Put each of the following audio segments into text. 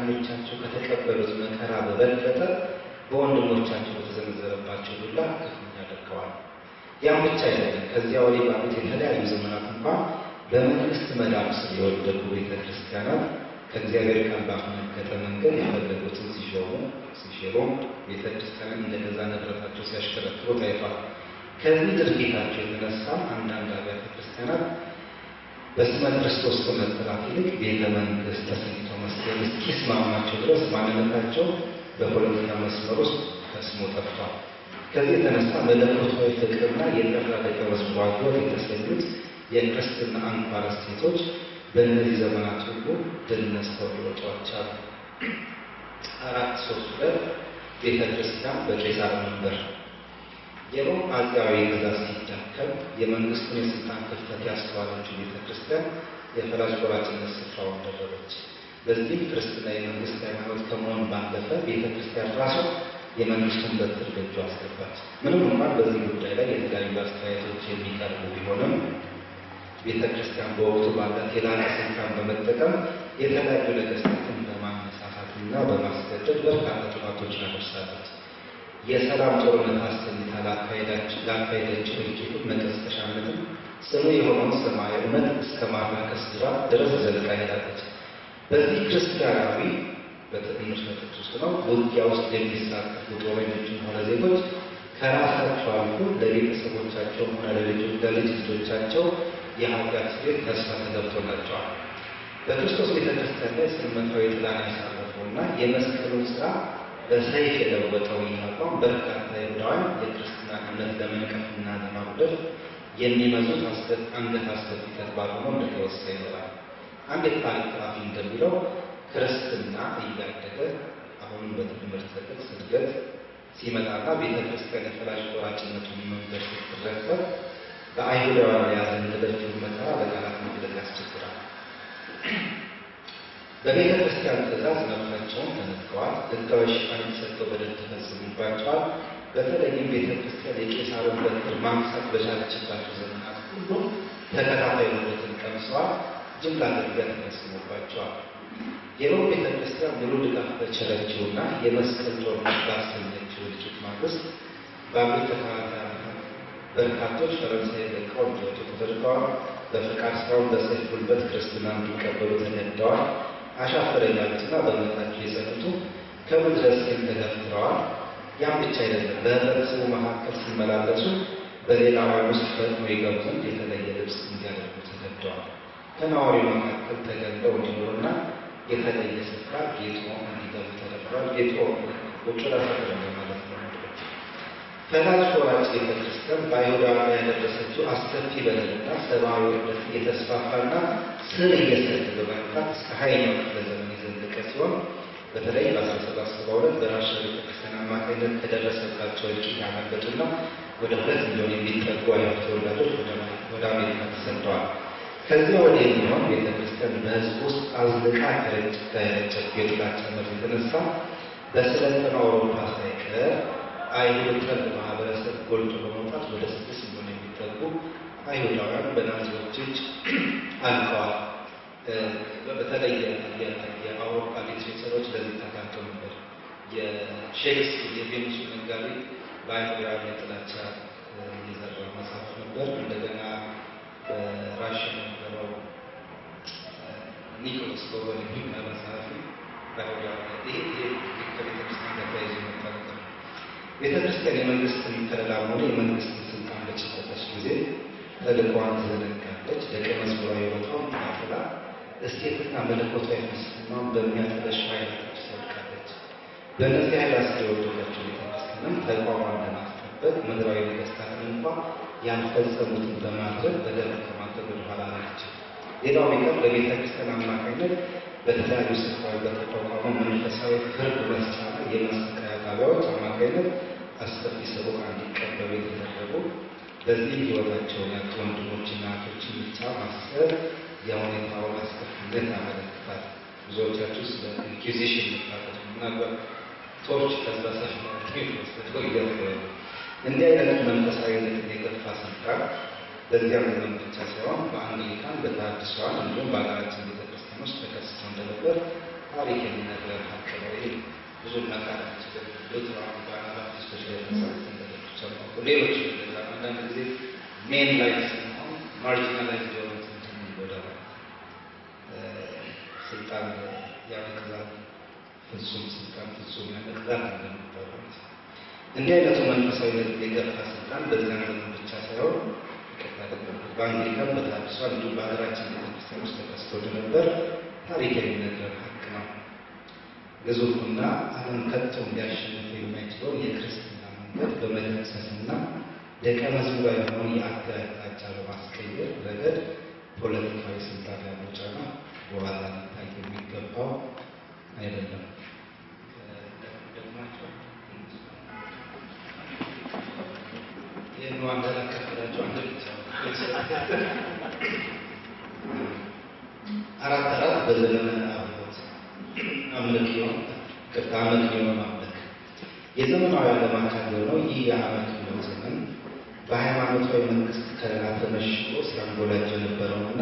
ከአዳኞቻቸው ከተቀበሉት መከራ በበለጠ በወንድሞቻቸው በተዘነዘረባቸው ዱላ ክፉኛ ደቀዋል። ያም ብቻ አይደለም። ከዚያ ወዲህ ባሉት የተለያዩ ዘመናት እንኳን በመንግስት መዳፍ ስር የወደቁ ቤተክርስቲያናት ከእግዚአብሔር ቃል ባፈነገጠ መንገድ የፈለጉትን ሲሾሙ ቤተክርስቲያንን እንደገዛ ንብረታቸው ሲያሽከረክሩ ታይቷል። ከዚህ ድርጊታቸው የተነሳ አንዳንድ አብያተ ክርስቲያናት በስመ ክርስቶስ ከመጠራት ይልቅ ቤተ መንግስት ተሰኝተው መስገድ እስኪስማማቸው ድረስ ማንነታቸው በፖለቲካ መስመር ውስጥ ከስሞ ጠፍቷል። ከዚህ የተነሳ መለኮታዊ ፍቅርና የጠራ ደቀ መዝሙር የተሰኙት የክርስትና አንኳር እሴቶች በእነዚህ ዘመናት ሁሉ ድል ነስተው ሊወጧቸው 432 ቤተክርስቲያን በቄሳር መንበር የሮም አፄያዊ ግዛት ሲዳከም የመንግስቱን የስልጣን ክፍተት ያስተዋለችው ቤተክርስቲያን የፈላጭ ቆራጭነት ስፍራውን ደረበች። በዚህም ክርስትና የመንግስት ሃይማኖት ከመሆን ባለፈ ቤተክርስቲያን ራሷ የመንግስቱን በትር በእጇ አስገባች። ምንም እንኳን በዚህ ጉዳይ ላይ የተለያዩ አስተያየቶች የሚቀርቡ ቢሆንም ቤተክርስቲያን በወቅቱ ባላት የላቀ ስልጣን በመጠቀም የተለያዩ ነገስታትን በማነሳሳትና በማስገደድ በርካታ ጥፋቶችን አደርሳለች። የሰላም ጦርነት አሰኝታ ላካሄደችው እጅጉን መቀስቀሻነትን ጽኑ የሆነውን ሰማያዊ እውነት እስከ ማራከስ ድረስ ዘልቃ ሄዳለች። በዚህ ክርስቲያናዊ በትንሽ ነጥብ ነው ውጊያ ውስጥ የሚሳተፉ ጦረኞችም ሆነ ዜጎች ከራሳቸው አልፎ ለቤተሰቦቻቸው ሆነ ለልጅ ልጆቻቸው የኃጢአት ስርየት ተስፋ ተገብቶላቸዋል። በክርስቶስ ቤተክርስቲያን ላይ ጽልመታዊ ጥላን ያሳረፈውና የመስቀሉን ስራ በሰይፍ የለወጠው አቋም በርካታ ይሁዳውያን የክርስትና እምነት ለመንቀፍና ለማጉደል የሚመዙት አንገት አስደፊ ተግባር ሆኖ እንደተወሰደ ይኖራል። አንድ የታሪክ ጸሐፊ እንደሚለው ክርስትና እያደገ አሁንም በትምህርት ጥቅስ እድገት ሲመጣና ቤተክርስቲያን የፈላጭ ቆራጭነቱን መንገድ ስትረከብ በአይሁዳውያን ያዘነበችውን መከራ በቃላት መግለጽ ያስቸግራል። በቤተ ክርስቲያን ትእዛዝ መብታቸውን ተነጥቀዋል። ሕጋዊ ሽፋን የተሰጠው በደል ተፈጽሞባቸዋል። በተለይም ቤተ ክርስቲያን የቄሳርን በትር ማንሳት በቻለችባቸው ዘመናት ሁሉ ተከታታይ ውርደትን ቀምሰዋል። ጅምላ ግድያ ተፈጽሞባቸዋል። የሮም ቤተ ክርስቲያን ሙሉ ድጋፍ በቸረችውና የመስቀል ጦርነት ባሰኘችው እልቂት ማግስት ባሉት ተከታታይ ዓመታት በርካቶች ፈረንሳይ ለቀው እንዲወጡ ተደርገዋል። በፍቃድ ሳይሆን በሰይፍ ጉልበት ክርስትና እንዲቀበሉ ተገደዋል። አሻፈረኝ ያሉትና በእምነታቸው የጸኑቱ ከምድረ ሲኦል ተገፍትረዋል። ያም ብቻ አይደለም። በህብረተሰቡ መካከል ሲመላለሱ በሌላውያን ውስጥ ፈጥኖ ይገቡ ዘንድ የተለየ ልብስ እንዲያደርጉ ተገደዋል። ከነዋሪው መካከል ተገንደው እንዲኖሩና የተለየ ስፍራ ጌጦ እንዲገቡ ተደርገዋል። ጌጦ ውጭ ላፈረ ማለት ነው። ፈላጭ ቆራጭ ቤተክርስቲያን በአይሁዳውያን ያደረሰችው አስከፊ በደልና ሰብአዊ ውርደት እየተስፋፋና ስር እየሰደደ በመምጣት እስከ ሀያኛው ክፍለ ዘመን የዘለቀ ሲሆን በተለይ በ1772 በራሻ ቤተክርስቲያን አማካኝነት ከደረሰባቸው እልቂት ያመለጡና ወደ 2 ሚሊዮን የሚጠጉ አይሁድ ተወላጆች ወደ አሜሪካ ተሰደዋል። ከዚያ ወዲህ የሚሆን ቤተክርስቲያን በህዝብ ውስጥ አዝልቃ ከረጨችው የጥላቻ መርዝ የተነሳ በሰለጠነው አውሮፓ ሳይቀር አይሁድ ጠል ማህበረሰብ ጎልቶ በመውጣት ወደ 6 ሚሊዮን የሚጠጉ አይሁዳውያን በናዚዎች እጅ አልቀዋል። በተለይ የአውሮፓ ሊትሬቸሮች ለዚህ ተካተው ነበር። የሼክስፒር የቬኒሱ ነጋዴ በአይሁዳውያን የጥላቻ የዘራው መጽሐፍ ነበር። እንደገና በራሽያ የነበረው ኒኮላስ ጎበል የሚባል መጽሐፍ በአይሁዳውያን ይሄ ከቤተክርስቲያን ጋር ተያይዞ መጣ። ቤተክርስቲያን የመንግስትን ከለላ ሆነ የመንግስትን ስልጣን በጨበጠች ጊዜ ተልእኮዋን ትዘነጋለች። ደቀ መዝሙራዊ ሕይወቷን ታፍላ እሴትና መለኮታዊ ፍልስፍናን በሚያጠለሽ ኃይላት ትወድቃለች። በእነዚህ ኃይላት የወደቀችው ቤተክርስቲያንም ተቋሟን ለማስጠበቅ ምድራዊ ነገስታትን እንኳ ያልፈጸሙትን በማድረግ በደል ከማድረግ ወደኋላ አላለችም። ሌላው ቢቀር በቤተክርስቲያን አማካኝነት በተለያዩ ስፍራዎች በተቋቋሙ መንፈሳዊ ፍርድ መስጫና የማሰቃያ ጣቢያዎች አማካኝነት አስከፊ ሰቆቃ እንዲቀበሉ የተደረጉ በዚህ ሕይወታቸውን ያጡ ወንድሞችና እህቶችን ብቻ ማሰብ የሁኔታውን አስከፊነት ያመለክታል። ብዙዎቻችሁ ስለ ኢንኩዊዚሽን መጣፈት ምናልባት ቶርች ከዛ ሰፊ ወስደው ይገባሉ። እንዲህ አይነት መንፈሳዊነትን የገፋ ስልጣን በዚያም ዘመን ብቻ ሳይሆን በአንግሊካን በተሐድሶዋን እንዲሁም በሀገራችን ቤተክርስቲያን ውስጥ ተከስቶ እንደነበር ታሪክ የሚነግረን ሀቅ ነው። ይሄ ብዙ መካከል ሉትራን ባናባቲስቶች ላይ የተመሰረተ ነገሮች አሉ። ሌሎች አንዳንድ ጊዜ ሜን ላይ ስንሆን ማርጂናላይዝ የሆኑት እንትን ይጎዳል። ስልጣን ያመግዛል፣ ፍጹም ስልጣን ፍጹም ያመግዛል እንደሚባለው እንዲህ አይነቱ መንፈሳዊነት የገፋ ስልጣን በዚያ ዘመን ብቻ ሳይሆን በአንግሊካን በታድሷ እንዲሁም በሀገራችን ቤተክርስቲያን ውስጥ ተከስቶ እንደነበር ታሪክ የሚነግረን ሀቅ ነው። ግዙፉና ዓለም ከቶ እንዲያሸንፍ የማይችለውን የክርስትና መንገድ በመደምሰስና ደቀ መዝሙር የሆነውን የአገር አቅጣጫ በማስቀየር ረገድ ፖለቲካዊ ስልጣን ያለው ጫና በኋላ ሊታይ የሚገባው አይደለም። ይህን ዋንዳላ ከፍላቸው አንድ ብቻ አራት በዘመነ አብዮት አምልኮ ማምለክ የዘመናዊ ዓለም አካል የሆነው ይህ የአመክንዮ ዘመን በሃይማኖታዊ መንግስት ከለላ ተመሽጎ ሲያንጎላጅ የነበረውና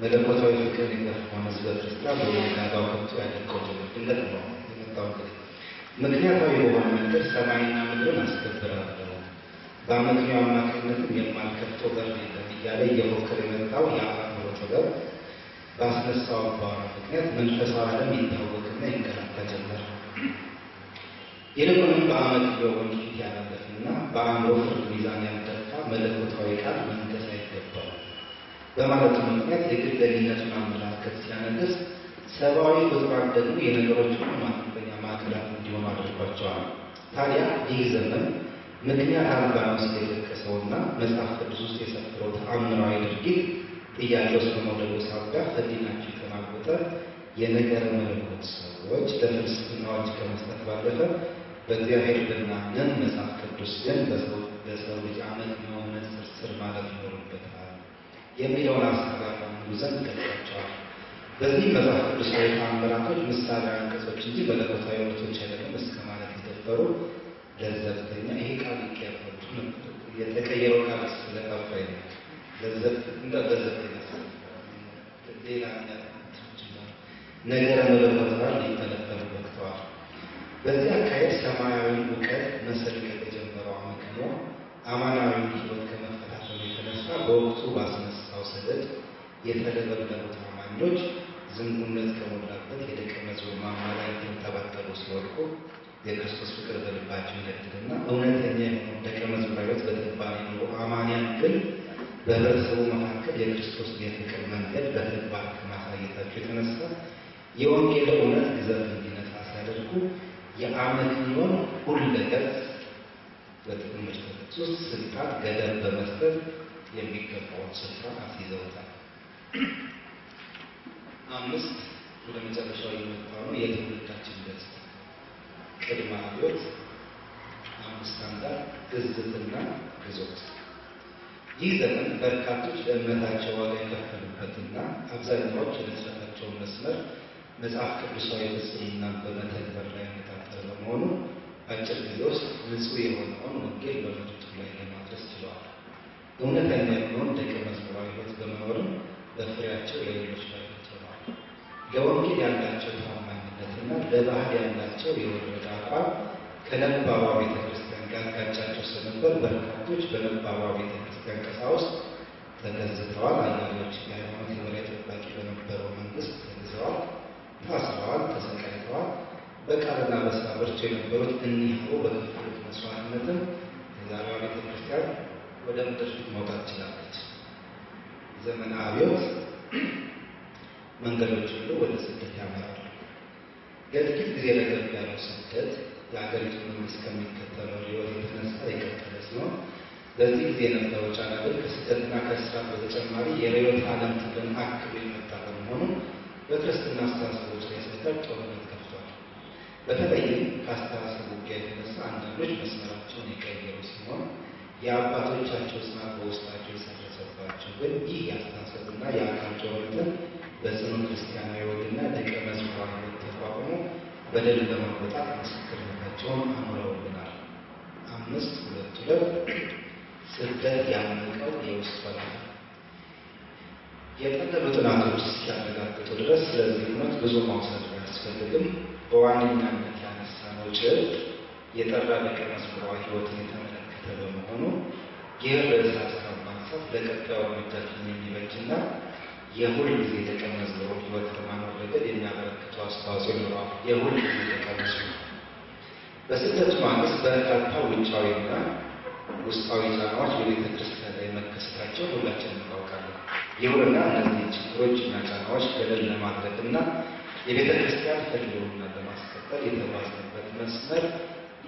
መለኮታዊ ፍቅር የገፋውን ህዝበ ክርስቲያን በየጋጋው ከብቶ ያደርገው ድንገት ነው የመጣው። ምክንያታዊ በሆነ መንገድ ሰማይና ምድርን አስከብራለሁ፣ በአመክንዮ አማካኝነትም የማልከፍተው በር የለም እያለ እየሞከረ የመጣው የአእምሮ ጥበብ ባስነሳው አባወራ ምክንያት መንፈሳዊ ዓለም ይታወቅና ይንቀላፋ ጀመር። ይልቁንም በአመክንዮ ወንፊት ያላለፍና በአእምሮ ፍርድ ሚዛን ያልደፋ መለኮታዊ ቃል መንገስ አይገባው በማለቱ ምክንያት የግለኝነቱን አመለካከት ሲያነግስ፣ ሰብአዊ ፍጡራን ደግሞ የነገሮች ሁሉ ማከናወኛ ማዕከላት እንዲሆኑ አድርጓቸዋል። ታዲያ ይህ ዘመን ምክንያት አልባ ነው ሲል የጠቀሰውና መጽሐፍ ቅዱስ ውስጥ የሰፈረው ተአምራዊ ድርጊት ጥያቄ ውስጥ በመውደቁ ሳቢያ ሕሊናቸው የተናወጠ የነገረ መለኮት ሰዎች ለፍልስፍናዎች ከመስጠት ባለፈ በእግዚአብሔር ብናምን መጽሐፍ ቅዱስ ግን በሰው ልጅ አመክንዮ መነጽር ስር ማለት ይኖርበታል የሚለውን ሀሳብ ሙሉ ዘንድ ገልጿቸዋል። በዚህ መጽሐፍ ቅዱሳዊ ተአምራቶች ምሳሌያዊ አንቀጾች እንጂ መለኮታዊ እውነቶች አይደለም እስከ ማለት የደፈሩ ለዘብተኛ ይሄ ቃል ይቀበሉ የተቀየረው ቃል ስለጠፋኝ ሌላ ነገረ መለኮታዊ ሊፈለፈሉ በቅተዋል። በዚህ አካሄድ ሰማያዊ እውቀት መሰልቀቅ የጀመረው አመክንዮ አማናዊ ሕይወት ከመፈታተኑ የተነሳ በወቅቱ ባስነሳው ሰደድ የተለበለቡት አማኞች ዝንጉነት ከሞላበት የደቀ መዝሙር ማማ ላይ ተንጠባጠቡ ሲወድቁ የክርስቶስ ፍቅር በልባቸው ይነድድና እውነተኛ የሆነው ደቀ መዝሙር ሕይወት በተግባር የኖሩ አማንያን ግን በህብረተሰቡ መካከል የክርስቶስ የፍቅር መንገድ በተግባር ከማሳየታቸው የተነሳ የወንጌል እውነት ግዘፍ እንዲነሳ ሲያደርጉ የአመክንዮን ሁለገብ በጥቅም መስጠት ውስጥ ስልጣን ገደብ በመስጠት የሚገባውን ስፍራ አስይዘውታል። አምስት ወደ መጨረሻው የመጣው ነው የትውልዳችን ገጽታ ቅድመ አብዮት፣ አምስት አንዳር፣ ግዝትና ግዞት። ይህ ዘመን በርካቶች ለእምነታቸው ዋጋ የከፈሉበትና አብዛኛዎች የነጻታቸውን መስመር መጽሐፍ ቅዱሳዊ ፍጽምናን በመተግበር ላይ ያነጣጠረ በመሆኑ አጭር ጊዜ ውስጥ ንጹሕ የሆነውን ወንጌል በምድሪቱ ላይ ለማድረስ ችለዋል። እውነተኛ የሆነውን ደቀ መዝሙራዊ ሕይወት በመኖርም በፍሬያቸው ለሌሎች በረከት ሆነዋል። ለወንጌል ያላቸው ታማኝነትና ለባህል ያላቸው የወረደ አቋም ከነባሯ ቤተክርስቲያን ጋር ጋጫቸው ስለነበር በርካቶች በነባሯ ቤተክርስቲያን ቀሳውስት ተገዝተዋል። አንዳንዶች የሃይማኖት የበላይ ጠባቂ በነበረው መንግስት ተግዘዋል፣ ታስረዋል፣ ተሰቃይተዋል። በቃልና በስራ በርቱ የነበሩት እኒሁ በከፈሉት መስዋዕትነትም የዛሬዋ ቤተክርስቲያን ወደ ምድር መውጣት ችላለች። ዘመነ አብዮት መንገዶች ሁሉ ወደ ስደት ያመራሉ። ለጥቂት ጊዜ ረገብ ያለው ስደት የሀገሪቱ መንግስት ከሚከተለው ሕይወት የተነሳ የቀጠለ ሲሆን በዚህ ጊዜ የነበረው ጫና ግን ከስደትና ከእስራት በተጨማሪ የርዕዮተ ዓለም ትግልን አክሎ የመጣ በመሆኑ በክርስትና አስተሳሰቦች ላይ ሳይቀር ጦርነት ከፍቷል። በተለይም ከአስተሳሰብ ውጊያ የተነሳ አንዳንዶች መስመራቸውን የቀየሩ ሲሆን የአባቶቻቸው ጽናት በውስጣቸው የሰረጸባቸው ግን ይህ የአስተሳሰብና የአካል ጦርነትን በጽኑ ክርስቲያናዊ ወግና ደቀ መዝሙራዊ ተቋቁሞ በደል ለመወጣት ምስክርነታቸውን አኑረውልናል። 5:2 ስደት ያመቀው የውስጥ ፈተና። የቀጠሉ ጥናቶች እስኪያረጋግጡ ድረስ ስለዚህ እውነት ብዙ ማውሳት አያስፈልግም። በዋነኛነት ያነሳነው ጭብጥ የጠራ ደቀ መዝሙራዊ ሕይወትን የተመለከተ በመሆኑ ይህ ርዕሰ ሀሳብ ማንሳት ለቀጣዩ እርምጃችን የሚበጅና የሁል ጊዜ ደቀ መዝሙር ሕይወት በማኖር ረገድ የሚያበረክተው አስተዋጽኦ ይኖረዋል። የሁል ጊዜ ደቀ መዝሙር በስደቱ ማግስት በርካታ ውጫዊና ውስጣዊ ጫናዎች በቤተ ክርስቲያን ላይ መከሰታቸው ሁላችንም እናውቃለን። ይሁንና እነዚህ ችግሮችና ጫናዎች ገለል ለማድረግና የቤተ ክርስቲያን ሕልውና ለማስቀጠል የተጓዝንበት መስመር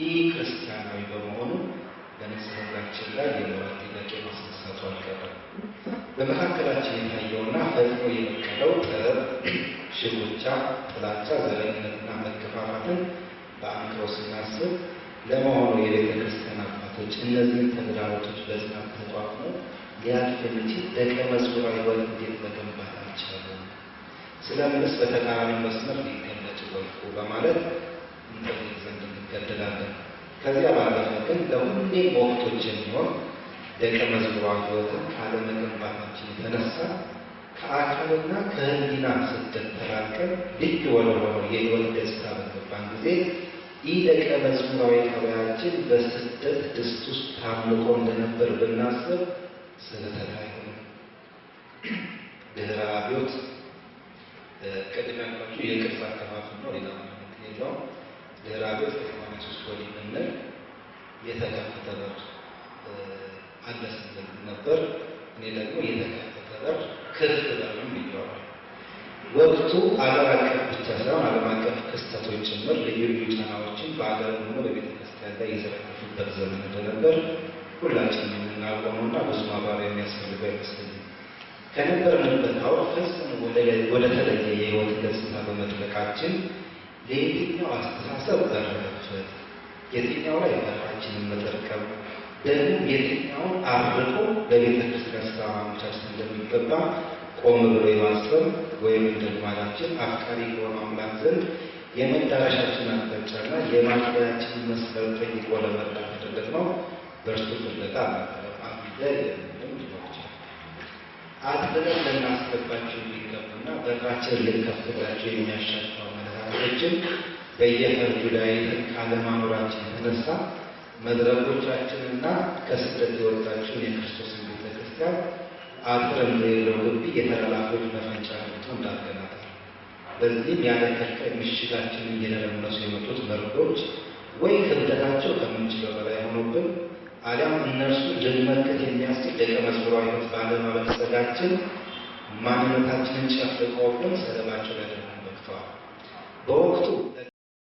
ኢ-ክርስቲያናዊ በመሆኑ በንጽሕናችን ላይ የሞራል ጥያቄ ማስነሳቱ አልቀረም። በመካከላችን የታየውና ፈጥኖ የበቀለው ጠብ፣ ሽኩቻ፣ ጥላቻ፣ ዘረኝነትና መገፋፋትን በአንክሮ ስናስብ ለመሆኑ የቤተ ክርስቲያን አባቶች እነዚህን ተግዳሮቶች በጽናት ተቋቁሞ ሊያልፍ የሚችል ደቀ መዝሙራዊ ሕይወት እንዴት መገንባት አልቻሉም? ስለምንስ በተቃራኒ መስመር ሊገለጡ ወድቁ? በማለት እንጠይቅ ዘንድ እንገደዳለን። ከዚያ ባለፈ ግን ለሁሌም ወቅቶች የሚሆን ደቀ መዝሙራዊ ሕይወትን ካለመገንባታችን የተነሳ ከአካልና ከሕሊና ስደት ተላቀን ልዩ ወደሆነው የሕይወት ገጽታ በገባን ጊዜ ይህ ደቀ መዝሙራዊ ጠባያችን በስደት ድስት ውስጥ ታምቆ እንደነበር ብናስብ ስህተት አይሆንም። ድህረ አብዮት ቅድም ያልኳችሁ የቅርጽ አከፋፈል ነው፣ ሌላ ምክንያት የለውም። ድህረ አብዮት ከ83 ወዲህ ብንል የተከፈተ በር አለ ስንል ነበር። እኔ ደግሞ የተከፈተ በር ክፍት በርም ይለዋል። ወቅቱ አገር አቀፍ ብቻ ሳይሆን ዓለም አቀፍ ክስተቶች ጭምር ልዩ ልዩ ጫናዎችን በአገርም ሆነ በቤተ ክርስቲያን ላይ የዘረገፉበት ዘመን እንደነበር ሁላችንም የምናውቀው ነውና ብዙ ማብራሪያ የሚያስፈልገው አይመስለኝም። ከነበርንበት አውድ ፈጽሞ ወደ ተለየ የሕይወት ገጽታ በመድረቃችን ለየትኛው አስተሳሰብ በር መክፈት፣ የትኛው ላይ በራችንን መጠርቀም፣ ደግሞ የትኛውን አርቆ ለቤተ ክርስቲያን ስራ ማመቻቸት እንደሚገባ ቆም ብሎ የማሰብ ወይም እንደ ልማዳችን አፍቃሪ የሆነ አምላክ ዘንድ የመዳረሻችን አቅጣጫና የማጥሪያችን መስመር ጠይቆ ለመርዳት የተደረግነው በእርሱ ፍለጋ አልነበረም። አብደ የምንም ሊኖች አጥብቀን ልናስገባቸው የሚገቡና በራችን ልንከፍትላቸው የሚያሻቸው አመለካከቶችን በየፈርጁ ላይ ካለማኖራችን የተነሳ መድረኮቻችንና ከስደት የወጣችውን የክርስቶስን ቤተ ክርስቲያን አጥር እንደሌለው ግቢ የተላላፊዎች መፈንጫ ገብቶ እንዳገናታል። በዚህም ያለ ከልካይ ምሽጋችንን እየደረመሱ የመጡት መርዶች ወይ ክብደታቸው ከምንችለው በላይ ሆኖብን አሊያም እነርሱ ልንመክት የሚያስችል ደቀ መዝሙራዊ ሕይወት ባለማበልጸጋችን ማንነታችንን ጨፍልቀውብን ሰለባቸው ሊያደርጉን በቅተዋል። በወቅቱ